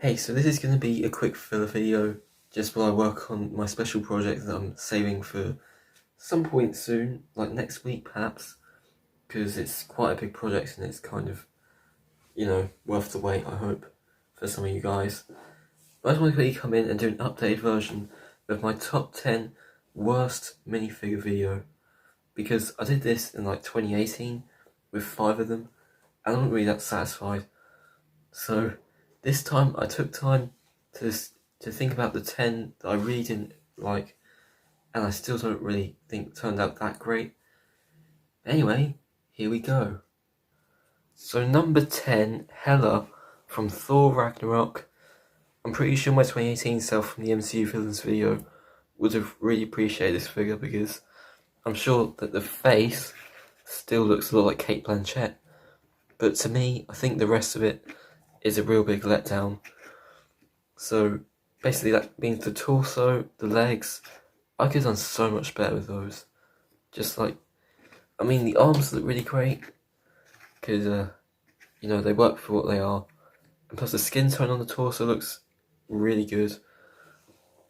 Hey, so this is going to be a quick filler video just while I work on my special project that I'm saving for some point soon, like next week perhaps, because it's quite a big project and it's kind of, worth the wait, I hope, for some of you guys. But I just want to quickly come in and do an updated version of my top 10 worst minifigure video, because I did this in like 2018 with 5 of them, and I'm not really that satisfied. So this time I took time to think about the 10 that I really didn't like, and I still don't really think turned out that great. Anyway, here we go. So number 10, Hela from Thor Ragnarok. I'm pretty sure my 2018 self from the MCU villains video would have really appreciated this figure, because I'm sure that the face still looks a lot like Cate Blanchett, but to me, I think the rest of it is a real big letdown. So basically that means the torso, the legs, I could have done so much better with those. The arms look really great, because, they work for what they are. And plus the skin tone on the torso looks really good.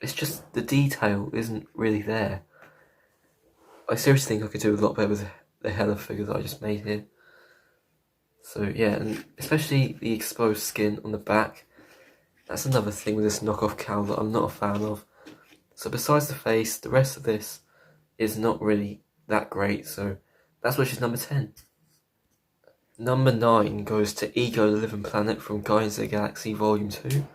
It's just the detail isn't really there. I seriously think I could do a lot better with the Hela figure that I just made here. So yeah, and especially the exposed skin on the back. That's another thing with this knockoff cowl that I'm not a fan of. So besides the face, the rest of this is not really that great, so that's why she's number 10. Number 9 goes to Ego the Living Planet from Guardians of the Galaxy Volume 2.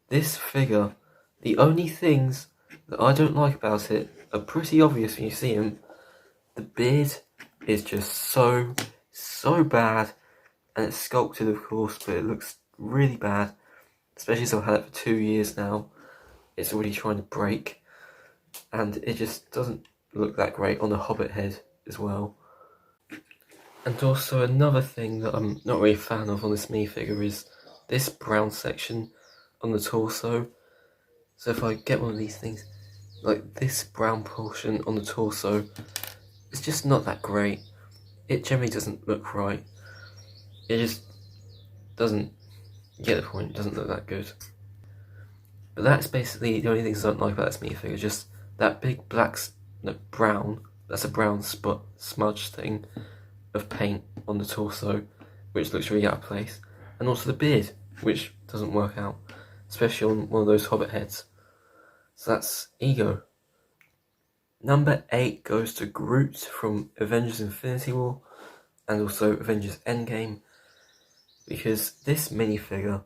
This figure, the only things that I don't like about it are pretty obvious when you see him. The beard is just so bad, and it's sculpted of course, but it looks really bad. Especially as I've had it for 2 years now. It's already trying to break, and it just doesn't look that great on the Hobbit head as well. And also another thing that I'm not really a fan of on this minifigure is this brown section on the torso. So if I get one of these things, like this brown portion on the torso, it's just not that great. It generally doesn't look right. It just doesn't, you get the point, it doesn't look that good. But that's basically the only things I don't like about this minifigure, just that big brown, that's a brown spot, smudge thing of paint on the torso, which looks really out of place. And also the beard, which doesn't work out, especially on one of those Hobbit heads. So that's Ego. Number 8 goes to Groot from Avengers Infinity War, and also Avengers Endgame, because this minifigure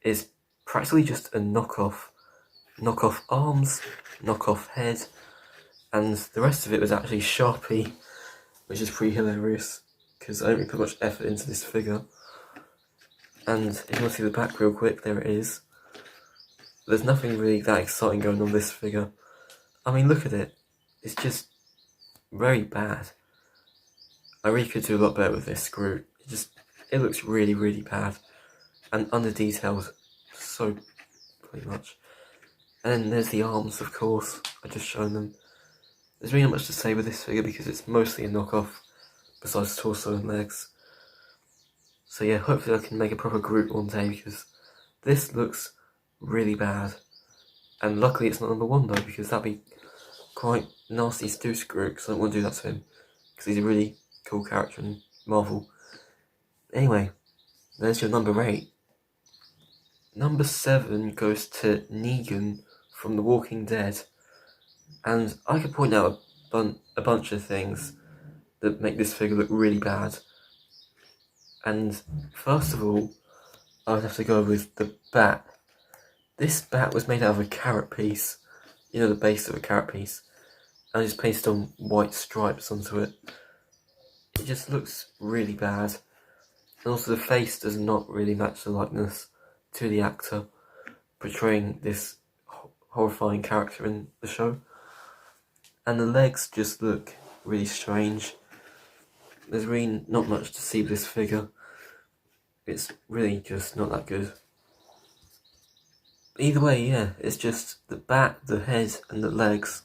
is practically just a knockoff arms, knockoff head, and the rest of it was actually Sharpie, which is pretty hilarious, because I don't really put much effort into this figure. And if you want to see the back real quick, there it is. There's nothing really that exciting going on this figure. I mean, look at it. It's just very bad. I really could do a lot better with this Groot. It looks really bad, and under-detailed so pretty much. And then there's the arms, of course. I just shown them. There's really not much to say with this figure because it's mostly a knockoff, besides torso and legs. So yeah, hopefully I can make a proper Groot one day, because this looks really bad. And luckily it's not number 1 though, because that'd be quite nasty to do to Groot, because I don't want to do that to him, because he's a really cool character in Marvel. Anyway, there's your number 8. Number 7 goes to Negan from The Walking Dead, and I could point out a bunch of things that make this figure look really bad. And first of all, I would have to go with the bat. This bat was made out of a carrot piece, the base of a carrot piece, and I just pasted on white stripes onto it. It just looks really bad. And also the face does not really match the likeness to the actor portraying this horrifying character in the show. And the legs just look really strange. There's really not much to see with this figure. It's really just not that good. Either way, yeah, it's just the back, the head, and the legs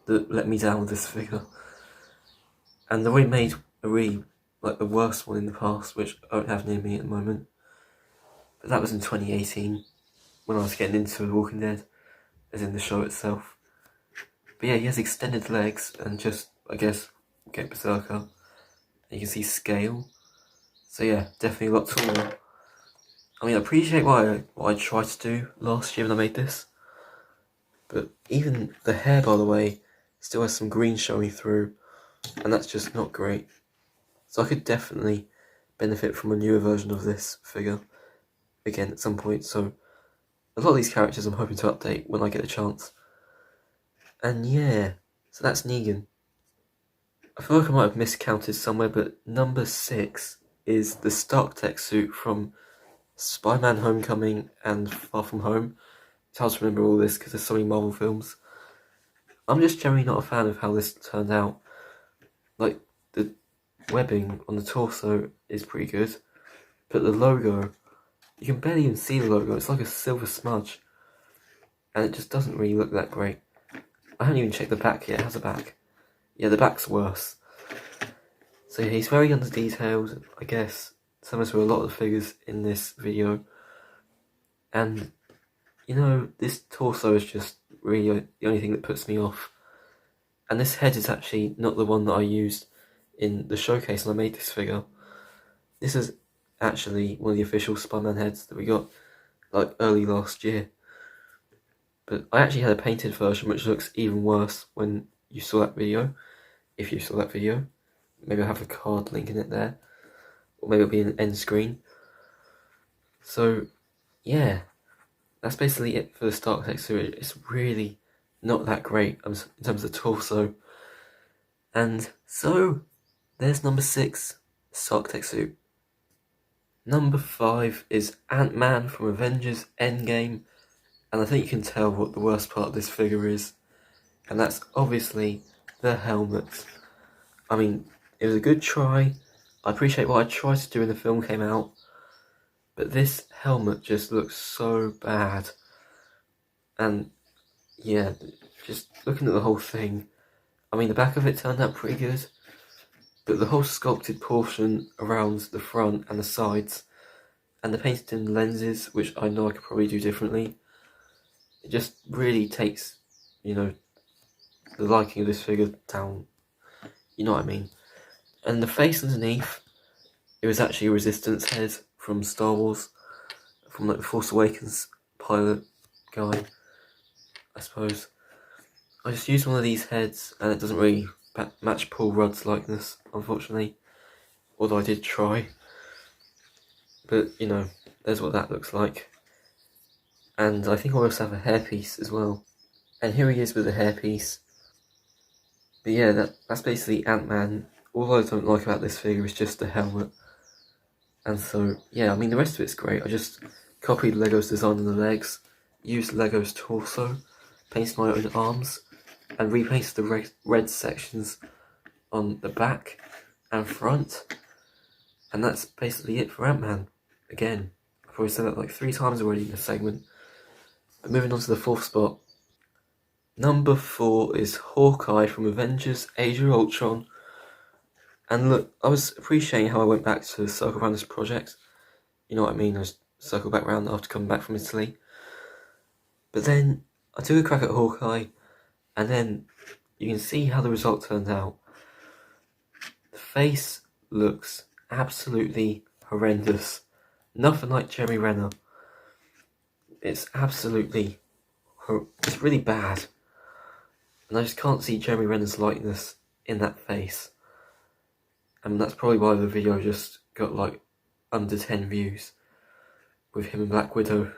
that let me down with this figure. And they already made a really, the worst one in the past, which I don't have near me at the moment. But that was in 2018. when I was getting into The Walking Dead, as in the show itself. But yeah, he has extended legs and just, I guess, get berserker. And you can see scale. So yeah, definitely a lot taller. I mean, I appreciate what I tried to do last year when I made this. But even the hair, by the way, still has some green showing through. And that's just not great. So I could definitely benefit from a newer version of this figure again at some point. So a lot of these characters I'm hoping to update when I get a chance. And yeah, so that's Negan. I feel like I might have miscounted somewhere, but number 6 is the Stark Tech suit from Spider-Man Homecoming and Far From Home. It's hard to remember all this because there's so many Marvel films. I'm just generally not a fan of how this turned out. Like, the webbing on the torso is pretty good, but the logo, you can barely even see the logo. It's like a silver smudge, and it just doesn't really look that great. I haven't even checked the back yet. How's the back? Yeah, the back's worse. So yeah, he's very under detailed, I guess, similar to a lot of the figures in this video. And, you know, this torso is just really the only thing that puts me off. And this head is actually not the one that I used in the showcase when I made this figure. This is actually one of the official Spider-Man heads that we got, like, early last year. But I actually had a painted version which looks even worse when you saw that video. If you saw that video. Maybe I'll have a card link in it there. Or maybe it'll be an end screen. So, yeah. That's basically it for the Stark Tech suit. It's really not that great in terms of torso. And so, there's number 6, Stark Tech suit. Number 5 is Ant-Man from Avengers Endgame. And I think you can tell what the worst part of this figure is. And that's obviously the helmet. I mean, it was a good try. I appreciate what I tried to do when the film came out. But this helmet just looks so bad. And yeah, just looking at the whole thing, I mean, the back of it turned out pretty good. But the whole sculpted portion around the front and the sides, and the painted in lenses, which I know I could probably do differently, it just really takes, you know, the liking of this figure down. You know what I mean? And the face underneath, it was actually a Resistance head from Star Wars, from like the Force Awakens pilot guy, I suppose. I just used one of these heads, and it doesn't really match Paul Rudd's likeness, unfortunately. Although I did try. But, you know, there's what that looks like. And I think I also have a hairpiece as well. And here he is with a hairpiece. But yeah, that's basically Ant-Man. All I don't like about this figure is just the helmet. And so, yeah, I mean, the rest of it's great. I just copied Lego's design on the legs, used Lego's torso, painted my own arms, and repainted the red sections on the back and front. And that's basically it for Ant-Man. Again, I've probably said that like 3 times already in this segment. But moving on to the 4th spot. Number 4 is Hawkeye from Avengers Age of Ultron. And look, I was appreciating how I went back to circle around this project. You know what I mean? I just circled back around after coming back from Italy. But then I took a crack at Hawkeye, and then you can see how the result turned out. The face looks absolutely horrendous. Nothing like Jeremy Renner. It's absolutely, it's really bad. And I just can't see Jeremy Renner's likeness in that face. And that's probably why the video just got like under 10 views with him and Black Widow.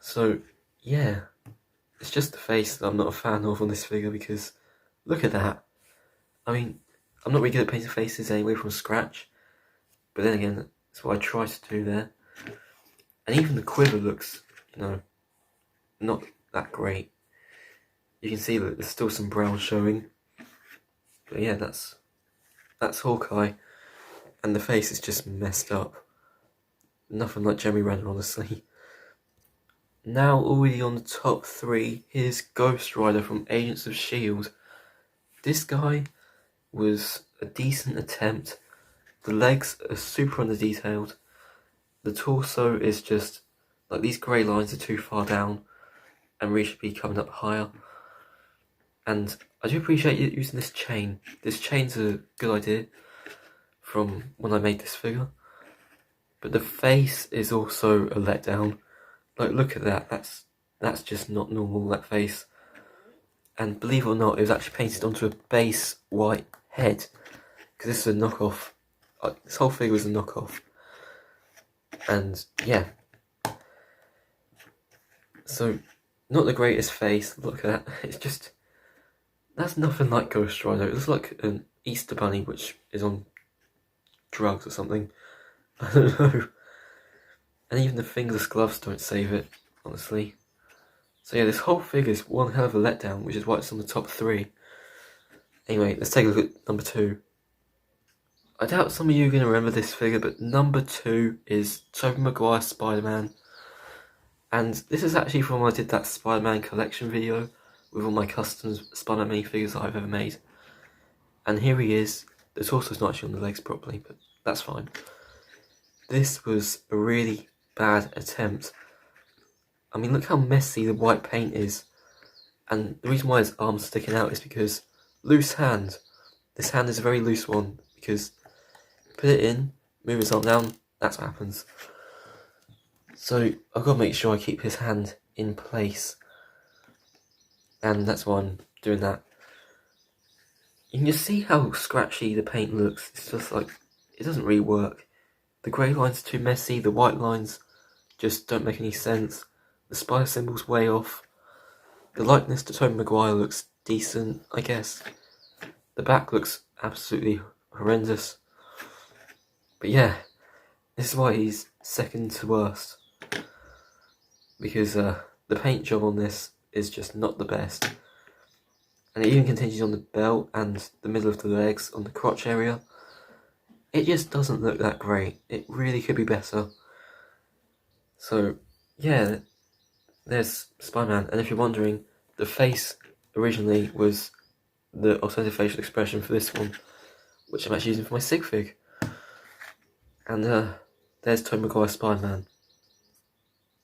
So, yeah, it's just the face that I'm not a fan of on this figure, because look at that. I mean, I'm not really good at painting faces anyway from scratch, but then again, that's what I try to do there. And even the quiver looks, you know, not that great. You can see that there's still some brown showing. But yeah, that's Hawkeye. And the face is just messed up. Nothing like Jeremy Renner, honestly. Now already on the top 3, here's Ghost Rider from Agents of S.H.I.E.L.D. This guy was a decent attempt. The legs are super under detailed. The torso is just Like, these grey lines are too far down and really should be coming up higher. And I do appreciate you using this chain. This chain's a good idea from when I made this figure. But the face is also a letdown. Like, look at that. That's just not normal, that face. And believe it or not, it was actually painted onto a base white head. Because this is a knockoff. This whole figure was a knockoff. And yeah. So, not the greatest face. Look at that. It's just... That's nothing like Ghost Rider. It looks like an Easter bunny which is on drugs or something. I don't know. And even the fingerless gloves don't save it, honestly. So yeah, this whole figure is one hell of a letdown, which is why it's on the top 3. Anyway, let's take a look at number 2. I doubt some of you are going to remember this figure, but number 2 is Tobey Maguire Spider-Man. And this is actually from when I did that Spider-Man collection video with all my custom Spider-Man figures that I've ever made. And here he is. The torso's not actually on the legs properly, but that's fine. This was a really bad attempt. I mean, look how messy the white paint is. And the reason why his arm's sticking out is because loose hand. This hand is a very loose one because put it in, move his arm down, that's what happens. So I've got to make sure I keep his hand in place. And that's why I'm doing that. You can just see how scratchy the paint looks. It's just like, it doesn't really work. The grey lines are too messy, the white lines just don't make any sense. The spider symbol's way off. The likeness to Tobey Maguire looks decent, I guess. The back looks absolutely horrendous. But yeah, this is why he's second to worst. Because the paint job on this is just not the best. And it even continues on the belt and the middle of the legs, on the crotch area. It just doesn't look that great. It really could be better. So, yeah, there's Spider-Man. And if you're wondering, the face originally was the alternative facial expression for this one, which I'm actually using for my sig fig. And there's Tobey Maguire Spider-Man.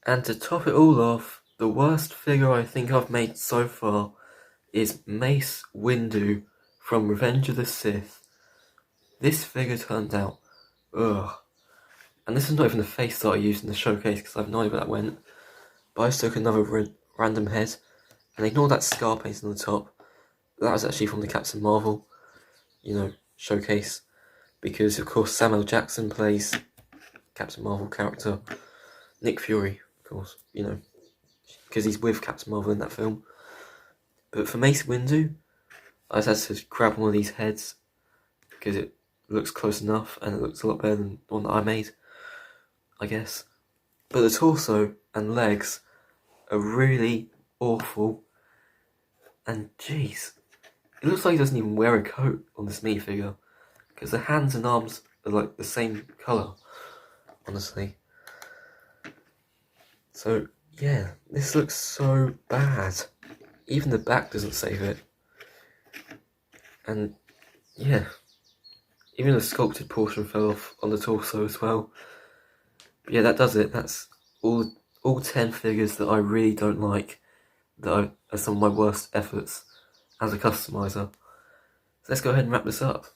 And to top it all off, the worst figure I think I've made so far is Mace Windu from Revenge of the Sith. This figure turned out, ugh. And this is not even the face that I used in the showcase because I have no idea where that went. But I just took another random head and ignore that scar paint on the top. That was actually from the Captain Marvel, showcase. Because of course Samuel Jackson plays Captain Marvel character. Nick Fury, of course, because he's with Captain Marvel in that film. But for Mace Windu, I just had to grab one of these heads because it looks close enough and it looks a lot better than the one that I made, I guess. But the torso and legs are really awful. And jeez, it looks like he doesn't even wear a coat on this minifigure because the hands and arms are like the same colour, honestly. So yeah, this looks so bad. Even the back doesn't save it. And yeah, even the sculpted portion fell off on the torso as well. But yeah, that does it. That's all 10 figures that I really don't like, that are some of my worst efforts as a customizer. So let's go ahead and wrap this up.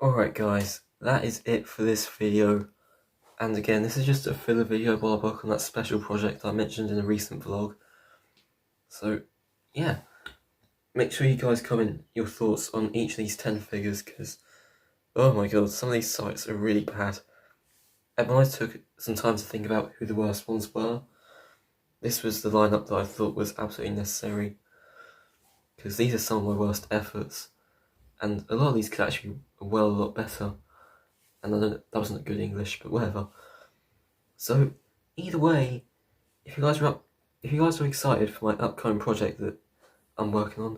Alright guys, that is it for this video. And again, this is just a filler video while I work on that special project I mentioned in a recent vlog. So yeah, make sure you guys comment your thoughts on each of these 10 figures because, oh my god, some of these sites are really bad. And when I took some time to think about who the worst ones were, this was the lineup that I thought was absolutely necessary. Because these are some of my worst efforts. And a lot of these could actually be a lot better. And I know that wasn't good English, but whatever. So, either way, if you guys are excited for my upcoming project that I'm working on,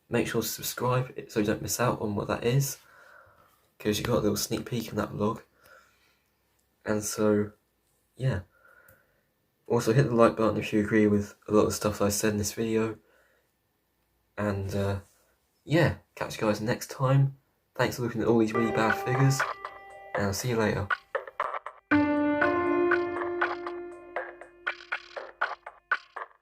make sure to subscribe so you don't miss out on what that is. Because you got a little sneak peek in that vlog. And so, yeah. Also hit the like button if you agree with a lot of the stuff that I said in this video. And yeah, catch you guys next time. Thanks for looking at all these really bad figures. And I'll see you later.